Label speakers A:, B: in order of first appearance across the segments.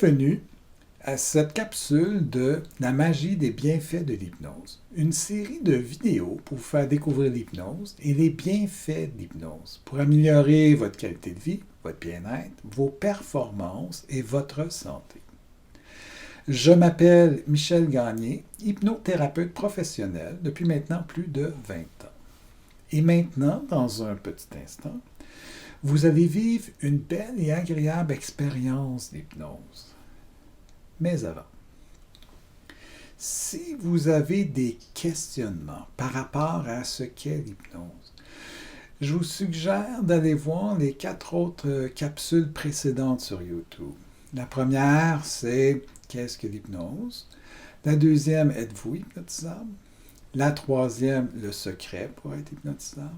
A: Bienvenue à cette capsule de La magie des bienfaits de l'hypnose, une série de vidéos pour vous faire découvrir l'hypnose et les bienfaits de l'hypnose pour améliorer votre qualité de vie, votre bien-être, vos performances et votre santé. Je m'appelle Michel Gagné, hypnothérapeute professionnel depuis maintenant plus de 20 ans. Et maintenant, dans un petit instant, vous allez vivre une belle et agréable expérience d'hypnose. Mais avant, si vous avez des questionnements par rapport à ce qu'est l'hypnose, je vous suggère d'aller voir les 4 autres capsules précédentes sur YouTube. La première, c'est Qu'est-ce que l'hypnose? La deuxième, Êtes-vous hypnotisable? La troisième, Le secret pour être hypnotisable.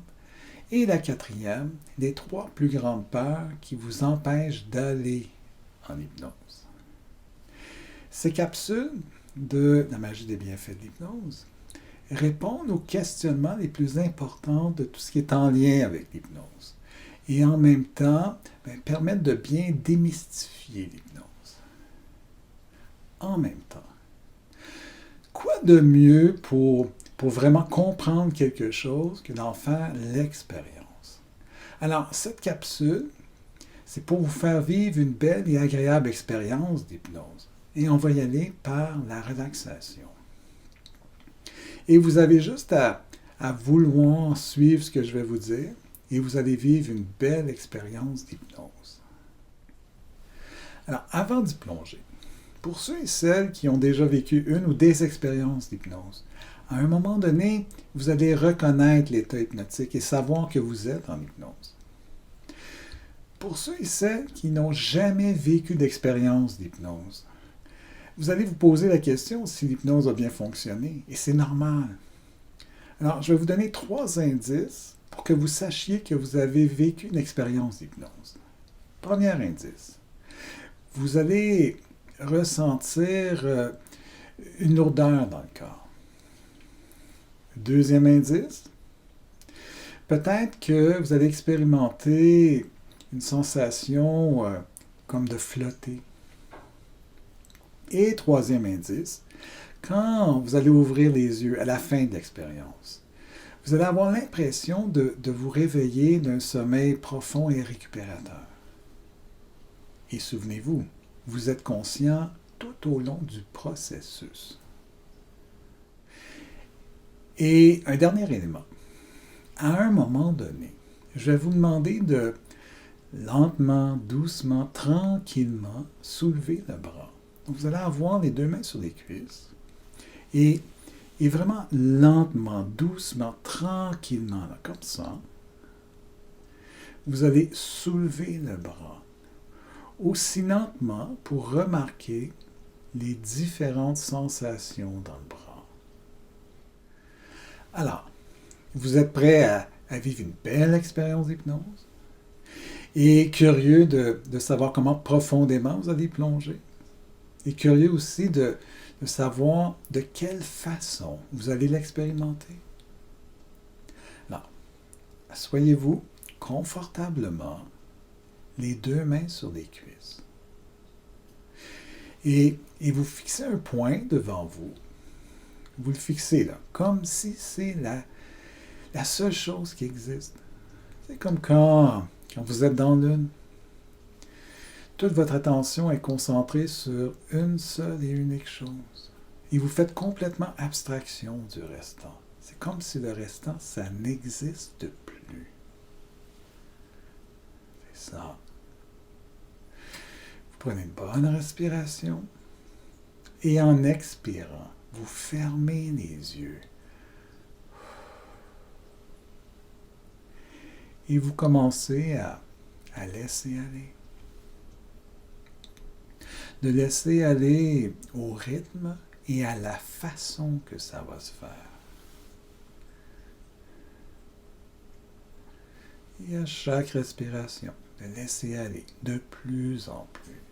A: Et la quatrième, les 3 plus grandes peurs qui vous empêchent d'aller en hypnose. Ces capsules de La magie des bienfaits de l'hypnose répondent aux questionnements les plus importants de tout ce qui est en lien avec l'hypnose et en même temps permettent de bien démystifier l'hypnose. En même temps, quoi de mieux pour vraiment comprendre quelque chose que d'en faire l'expérience? Alors, cette capsule, c'est pour vous faire vivre une belle et agréable expérience d'hypnose. Et on va y aller par la relaxation. Et vous avez juste à vouloir suivre ce que je vais vous dire et vous allez vivre une belle expérience d'hypnose. Alors, avant d'y plonger, pour ceux et celles qui ont déjà vécu une ou des expériences d'hypnose, à un moment donné, vous allez reconnaître l'état hypnotique et savoir que vous êtes en hypnose. Pour ceux et celles qui n'ont jamais vécu d'expérience d'hypnose, vous allez vous poser la question si l'hypnose a bien fonctionné, et c'est normal. Alors, je vais vous donner 3 indices pour que vous sachiez que vous avez vécu une expérience d'hypnose. Premier indice, vous allez ressentir une lourdeur dans le corps. Deuxième indice, peut-être que vous allez expérimenter une sensation comme de flotter. Et troisième indice, quand vous allez ouvrir les yeux à la fin de l'expérience, vous allez avoir l'impression de vous réveiller d'un sommeil profond et récupérateur. Et souvenez-vous, vous êtes conscient tout au long du processus. Et un dernier élément. À un moment donné, je vais vous demander de lentement, doucement, tranquillement soulever le bras. Donc, vous allez avoir les 2 mains sur les cuisses et vraiment lentement, doucement, tranquillement, là, comme ça, vous allez soulever le bras aussi lentement pour remarquer les différentes sensations dans le bras. Alors, vous êtes prêt à vivre une belle expérience d'hypnose et curieux de savoir comment profondément vous allez plonger. Et curieux aussi de savoir de quelle façon vous allez l'expérimenter. Alors, asseyez-vous confortablement, les 2 mains sur les cuisses. Et vous fixez un point devant vous. Vous le fixez là, comme si c'est la seule chose qui existe. C'est comme quand vous êtes dans l'une. Toute votre attention est concentrée sur une seule et unique chose. Et vous faites complètement abstraction du restant. C'est comme si le restant, ça n'existe plus. C'est ça. Vous prenez une bonne respiration et en expirant, vous fermez les yeux. Et vous commencez à laisser aller. De laisser aller au rythme et à la façon que ça va se faire. Et à chaque respiration, de laisser aller de plus en plus.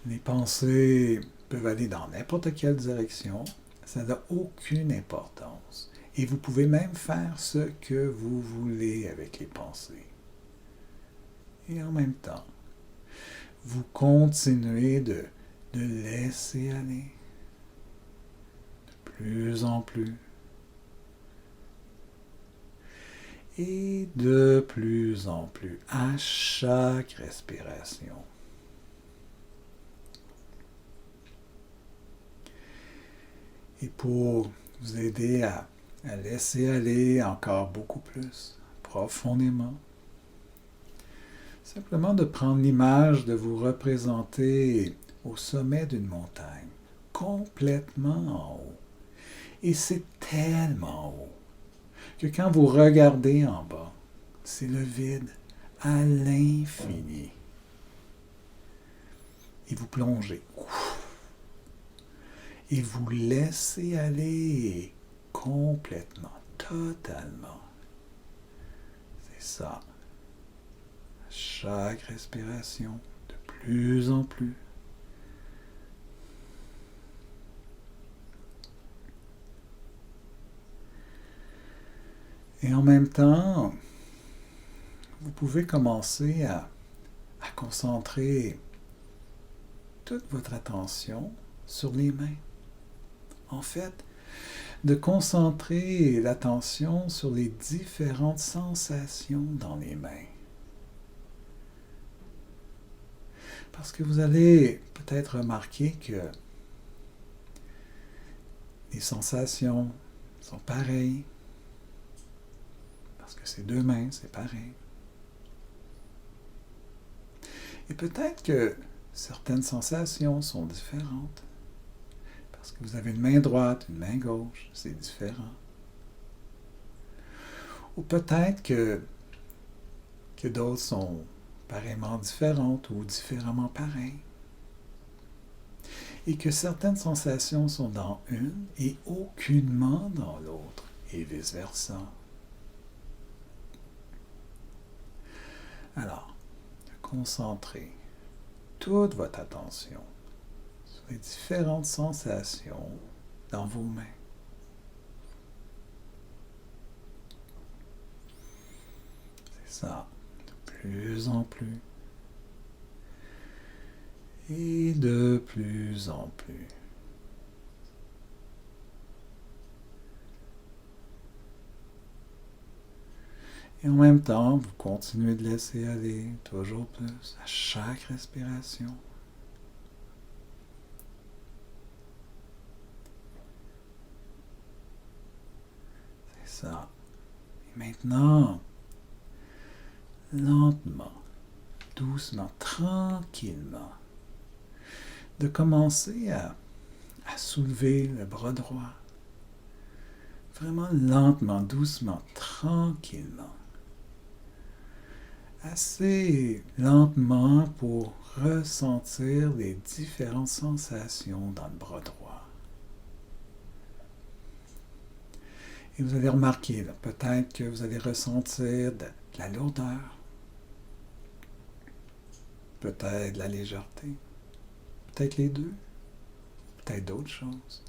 A: Les pensées peuvent aller dans n'importe quelle direction, ça n'a aucune importance. Et vous pouvez même faire ce que vous voulez avec les pensées. Et en même temps, vous continuez de laisser aller de plus en plus et de plus en plus à chaque respiration. Et pour vous aider à laisser aller encore beaucoup plus profondément, simplement de prendre l'image de vous représenter au sommet d'une montagne, complètement en haut. Et c'est tellement haut que quand vous regardez en bas, c'est le vide à l'infini. Et vous plongez. Et vous laissez aller complètement, totalement. C'est ça. Chaque respiration, de plus en plus. Et en même temps, vous pouvez commencer à concentrer toute votre attention sur les mains. En fait, de concentrer l'attention sur les différentes sensations dans les mains. Parce que vous allez peut-être remarquer que les sensations sont pareilles. Parce que c'est deux mains, c'est pareil. Et peut-être que certaines sensations sont différentes. Parce que vous avez une main droite, une main gauche, c'est différent. Ou peut-être que d'autres sont pareillement différentes ou différemment pareilles. Et que certaines sensations sont dans une et aucunement dans l'autre, et vice-versa. Alors, concentrez toute votre attention sur les différentes sensations dans vos mains. C'est ça, de plus en plus. Et de plus en plus. Et en même temps, vous continuez de laisser aller toujours plus à chaque respiration. C'est ça. Et maintenant, lentement, doucement, tranquillement, de commencer à soulever le bras droit. Vraiment lentement, doucement, tranquillement. Assez lentement pour ressentir les différentes sensations dans le bras droit. Et vous allez remarquer, là, peut-être que vous allez ressentir de la lourdeur, peut-être de la légèreté, peut-être les deux, peut-être d'autres choses.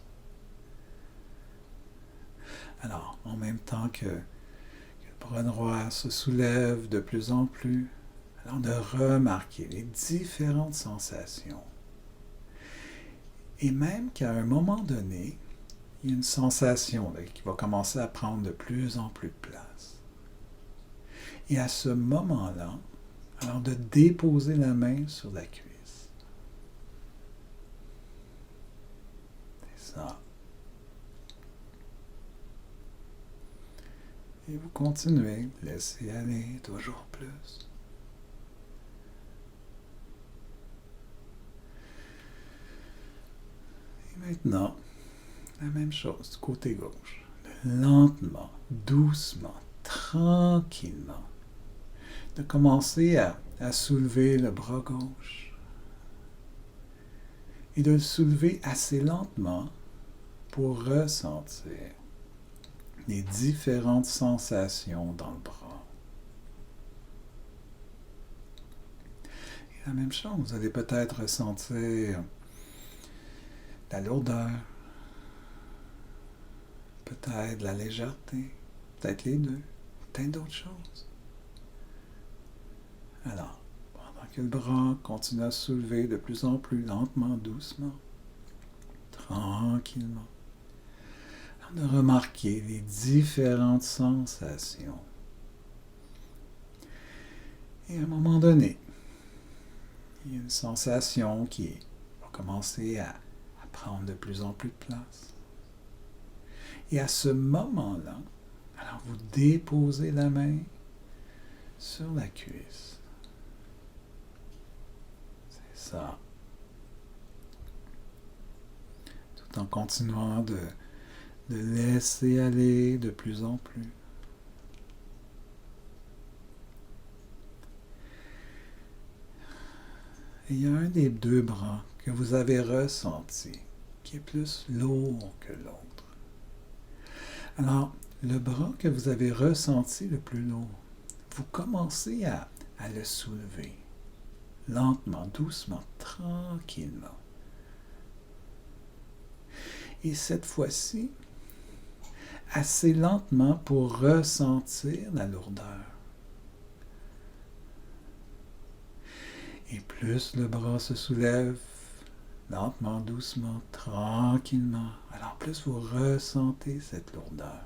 A: Alors, en même temps que le bras droit se soulève de plus en plus, alors de remarquer les différentes sensations. Et même qu'à un moment donné, il y a une sensation là, qui va commencer à prendre de plus en plus de place. Et à ce moment-là, alors de déposer la main sur la cuisse. C'est ça. Et vous continuez, laissez aller toujours plus. Et maintenant, la même chose du côté gauche. Lentement, doucement, tranquillement. De commencer à soulever le bras gauche. Et de le soulever assez lentement pour ressentir les différentes sensations dans le bras. Et la même chose, vous allez peut-être ressentir la lourdeur, peut-être la légèreté, peut-être les deux, peut-être d'autres choses. Alors, pendant que le bras continue à se soulever de plus en plus lentement, doucement, tranquillement. De remarquer les différentes sensations. Et à un moment donné, il y a une sensation qui va commencer à prendre de plus en plus de place. Et à ce moment-là, alors vous déposez la main sur la cuisse. C'est ça. Tout en continuant de laisser aller de plus en plus. Et il y a un des deux bras que vous avez ressenti qui est plus lourd que l'autre. Alors, le bras que vous avez ressenti le plus lourd, vous commencez à le soulever, lentement, doucement, tranquillement. Et cette fois-ci, assez lentement pour ressentir la lourdeur. Et plus le bras se soulève, lentement, doucement, tranquillement, alors plus vous ressentez cette lourdeur.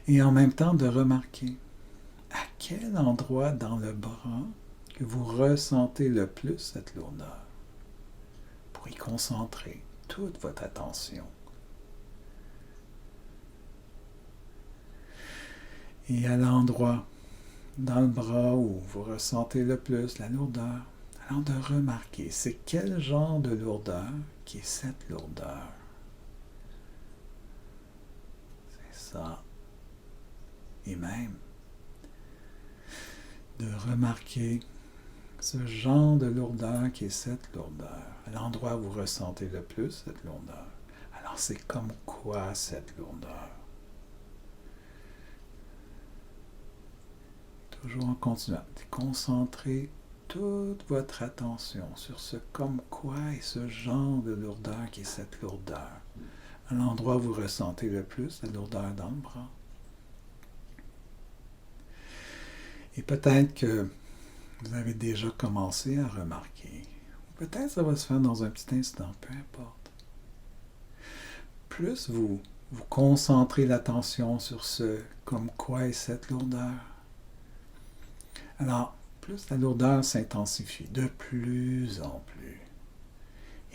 A: Et en même temps de remarquer à quel endroit dans le bras que vous ressentez le plus cette lourdeur, pour y concentrer toute votre attention. Et à l'endroit dans le bras où vous ressentez le plus la lourdeur, alors de remarquer c'est quel genre de lourdeur qui est cette lourdeur. C'est ça. Et même de remarquer ce genre de lourdeur qui est cette lourdeur, à l'endroit où vous ressentez le plus cette lourdeur. Alors c'est comme quoi cette lourdeur? Toujours en continuant de concentrer toute votre attention sur ce comme quoi et ce genre de lourdeur qui est cette lourdeur. À l'endroit où vous ressentez le plus la lourdeur dans le bras. Et peut-être que vous avez déjà commencé à remarquer, ou peut-être ça va se faire dans un petit instant, peu importe. Plus vous concentrez l'attention sur ce comme quoi est cette lourdeur, alors plus la lourdeur s'intensifie de plus en plus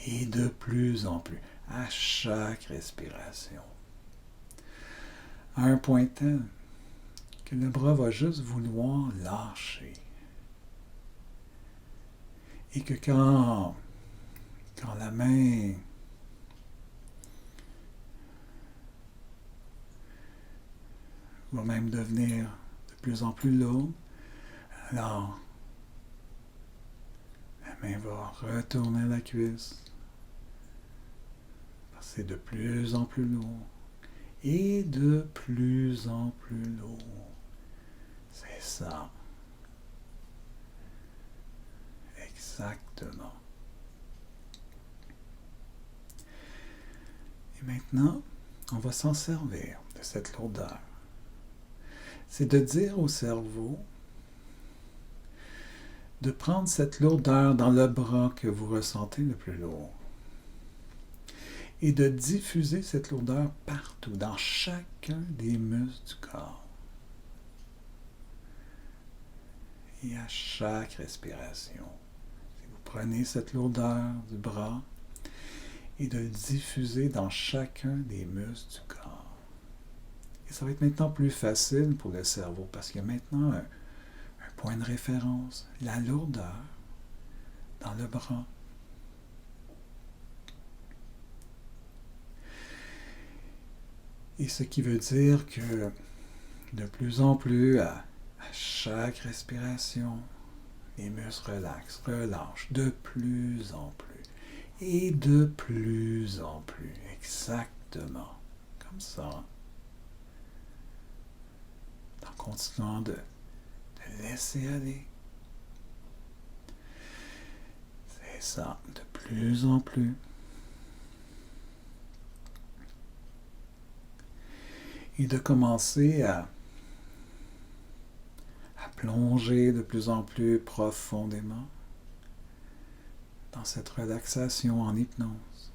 A: et de plus en plus à chaque respiration. À un point tel que le bras va juste vouloir lâcher. Et que quand la main va même devenir de plus en plus lourde, alors la main va retourner à la cuisse. C'est de plus en plus lourd. Et de plus en plus lourd. C'est ça. Exactement. Et maintenant, on va s'en servir de cette lourdeur. C'est de dire au cerveau de prendre cette lourdeur dans le bras que vous ressentez le plus lourd et de diffuser cette lourdeur partout, dans chacun des muscles du corps. Et à chaque respiration, vous prenez cette lourdeur du bras et de le diffuser dans chacun des muscles du corps. Et ça va être maintenant plus facile pour le cerveau parce qu'il y a maintenant un point de référence, la lourdeur dans le bras. Et ce qui veut dire que de plus en plus, à chaque respiration, les muscles relaxent, relâchent de plus en plus. Et de plus en plus, exactement, comme ça. En continuant de laisser aller. C'est ça, de plus en plus. Et de commencer à plonger de plus en plus profondément dans cette relaxation en hypnose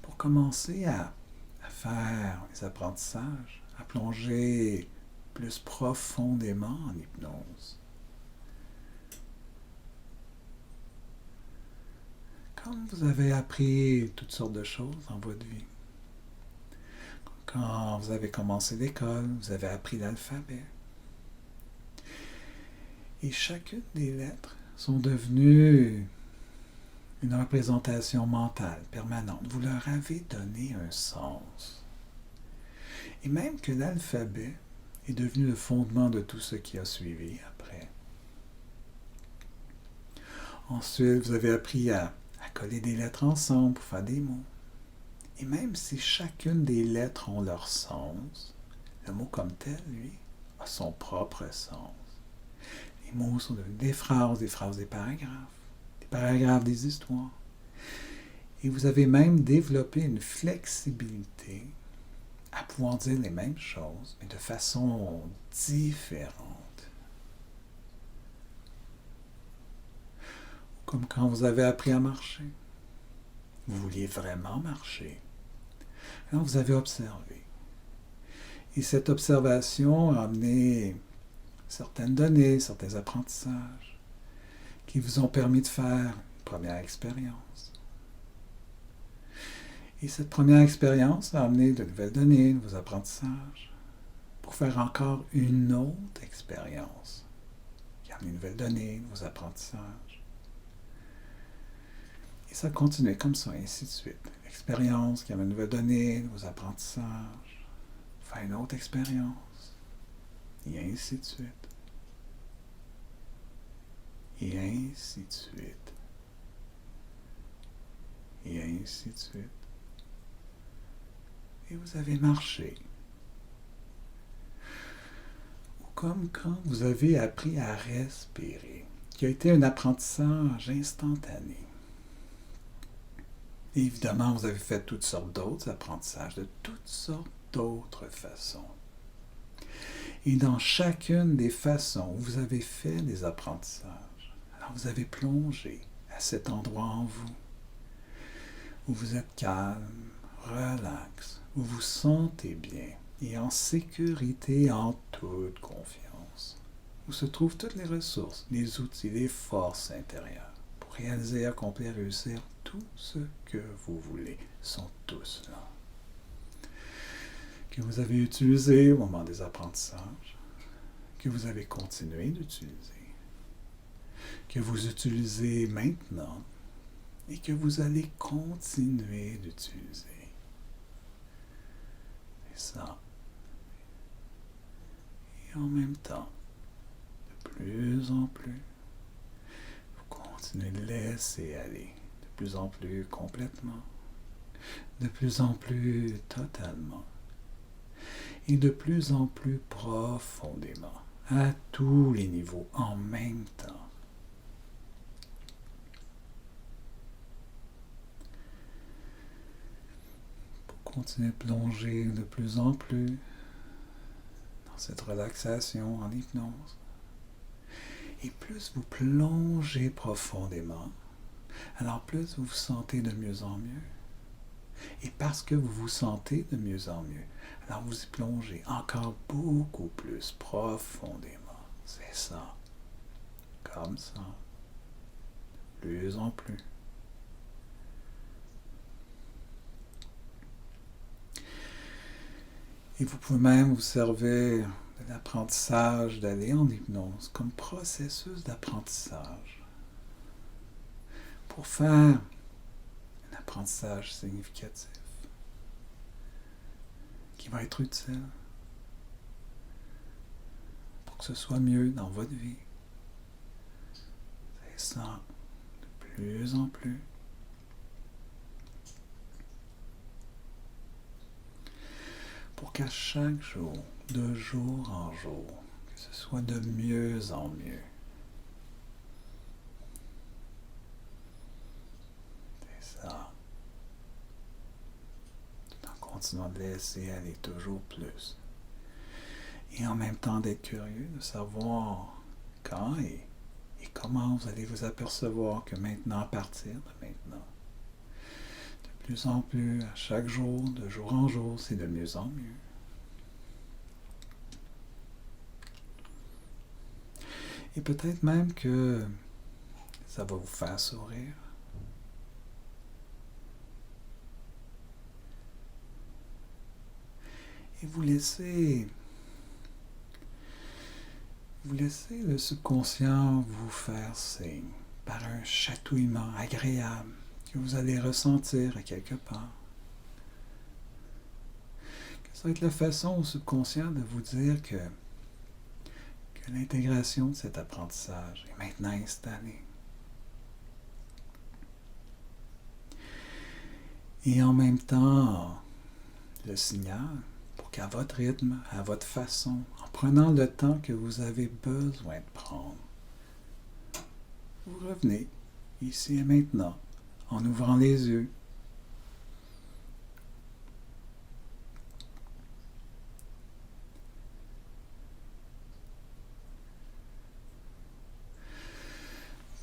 A: pour commencer à faire les apprentissages, à plonger plus profondément en hypnose. Comme vous avez appris toutes sortes de choses dans votre vie. Quand vous avez commencé l'école, vous avez appris l'alphabet. Et chacune des lettres sont devenues une représentation mentale permanente. Vous leur avez donné un sens. Et même que l'alphabet est devenu le fondement de tout ce qui a suivi après. Ensuite, vous avez appris à coller des lettres ensemble pour faire des mots. Et même si chacune des lettres ont leur sens, le mot comme tel, lui, a son propre sens. Les mots sont devenus des phrases des paragraphes des histoires. Et vous avez même développé une flexibilité à pouvoir dire les mêmes choses, mais de façon différente. Comme quand vous avez appris à marcher. Vous vouliez vraiment marcher. Alors vous avez observé. Et cette observation a amené certaines données, certains apprentissages qui vous ont permis de faire une première expérience. Et cette première expérience a amené de nouvelles données, de nouveaux apprentissages, pour faire encore une autre expérience qui a amené de nouvelles données, de nouveaux apprentissages. Et ça continue comme ça, et ainsi de suite. L'expérience qui amène de nouvelles données, de nouveaux apprentissages, faire une autre expérience, et ainsi de suite. Et ainsi de suite. Et ainsi de suite. Et vous avez marché. Ou comme quand vous avez appris à respirer, qui a été un apprentissage instantané. Et évidemment, vous avez fait toutes sortes d'autres apprentissages, de toutes sortes d'autres façons. Et dans chacune des façons où vous avez fait des apprentissages, alors vous avez plongé à cet endroit en vous, où vous êtes calme, relax, où vous sentez bien et en sécurité, en toute confiance, où se trouvent toutes les ressources, les outils, les forces intérieures pour réaliser, accomplir, réussir tout ce que vous voulez, sont tous là. Que vous avez utilisé au moment des apprentissages, que vous avez continué d'utiliser, que vous utilisez maintenant et que vous allez continuer d'utiliser. C'est ça. Et en même temps, de plus en plus, vous continuez de laisser aller, de plus en plus complètement, de plus en plus totalement, et de plus en plus profondément, à tous les niveaux en même temps. Continuez de plonger de plus en plus dans cette relaxation en hypnose. Et plus vous plongez profondément, alors plus vous vous sentez de mieux en mieux. Et parce que vous vous sentez de mieux en mieux, alors vous y plongez encore beaucoup plus profondément. C'est ça. Comme ça. De plus en plus. Et vous pouvez même vous servir de l'apprentissage d'aller en hypnose comme processus d'apprentissage pour faire un apprentissage significatif qui va être utile pour que ce soit mieux dans votre vie. C'est ça, de plus en plus. Pour qu'à chaque jour, de jour en jour, que ce soit de mieux en mieux. C'est ça. Tout en continuant de laisser aller toujours plus. Et en même temps d'être curieux, de savoir quand et comment vous allez vous apercevoir que maintenant, à partir de maintenant, de plus en plus, à chaque jour, de jour en jour, c'est de mieux en mieux. Et peut-être même que ça va vous faire sourire. Et vous laissez le subconscient vous faire signe par un chatouillement agréable que vous allez ressentir à quelque part. Que ça va être la façon au subconscient de vous dire que l'intégration de cet apprentissage est maintenant installée. Et en même temps, le signal pour qu'à votre rythme, à votre façon, en prenant le temps que vous avez besoin de prendre, vous revenez ici et maintenant en ouvrant les yeux.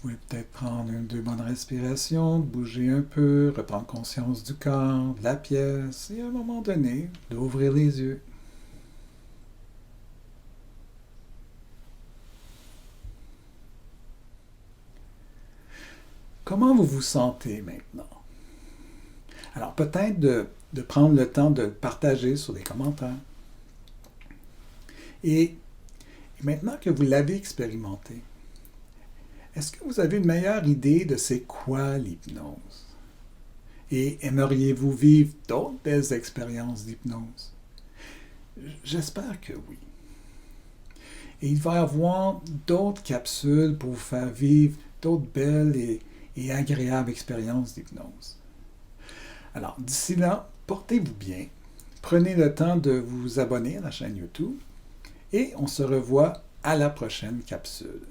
A: Vous pouvez peut-être prendre une, deux bonnes respirations, bouger un peu, reprendre conscience du corps, de la pièce, et à un moment donné, d'ouvrir les yeux. Comment vous vous sentez maintenant? Alors peut-être de prendre le temps de le partager sur les commentaires. Et maintenant que vous l'avez expérimenté, est-ce que vous avez une meilleure idée de c'est quoi l'hypnose? Et aimeriez-vous vivre d'autres belles expériences d'hypnose? J'espère que oui. Et il va y avoir d'autres capsules pour vous faire vivre d'autres belles et agréables expériences d'hypnose. Alors, d'ici là, portez-vous bien. Prenez le temps de vous abonner à la chaîne YouTube et on se revoit à la prochaine capsule.